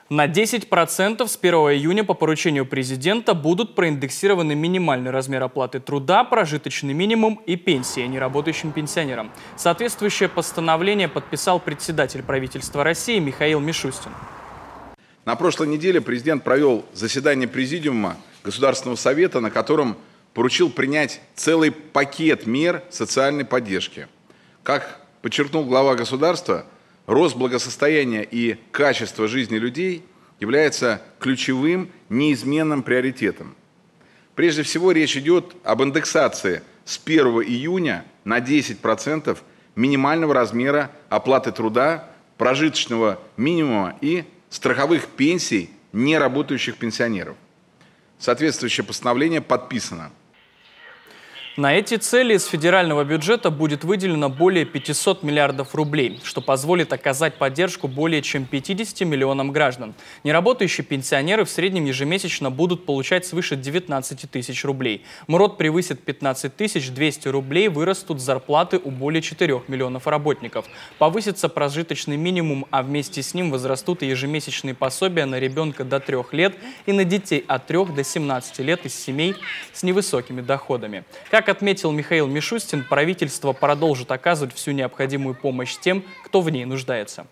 На 10% с 1 июня по поручению президента будут проиндексированы минимальный размер оплаты труда, прожиточный минимум и пенсия неработающим пенсионерам. Соответствующее постановление подписал председатель правительства России Михаил Мишустин. На прошлой неделе президент провел заседание Президиума Государственного совета, на котором поручил принять целый пакет мер социальной поддержки. Как подчеркнул глава государства, рост благосостояния и качество жизни людей является ключевым, неизменным приоритетом. Прежде всего, речь идет об индексации с 1 июня на 10% минимального размера оплаты труда, прожиточного минимума и страховых пенсий неработающих пенсионеров. Соответствующее постановление подписано. На эти цели из федерального бюджета будет выделено более 500 миллиардов рублей, что позволит оказать поддержку более чем 50 миллионам граждан. Неработающие пенсионеры в среднем ежемесячно будут получать свыше 19 тысяч рублей. МРОТ превысит 15 200 рублей, вырастут зарплаты у более 4 миллионов работников. Повысится прожиточный минимум, а вместе с ним возрастут и ежемесячные пособия на ребенка до 3 лет и на детей от 3 до 17 лет из семей с невысокими доходами. Как отметил Михаил Мишустин, правительство продолжит оказывать всю необходимую помощь тем, кто в ней нуждается.